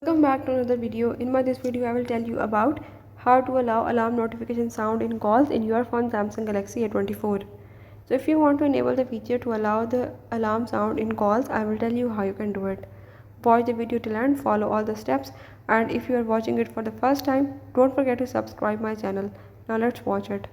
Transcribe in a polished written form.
Welcome back to another video. In this video I will tell you about how to allow alarm notification sound in calls in your phone Samsung Galaxy A24. So if you want to enable the feature to allow the alarm sound in calls, I will tell you how you can do it. Watch the video till end, follow all the steps, and if you are watching it for the first time, don't forget to subscribe my channel. Now let's watch it.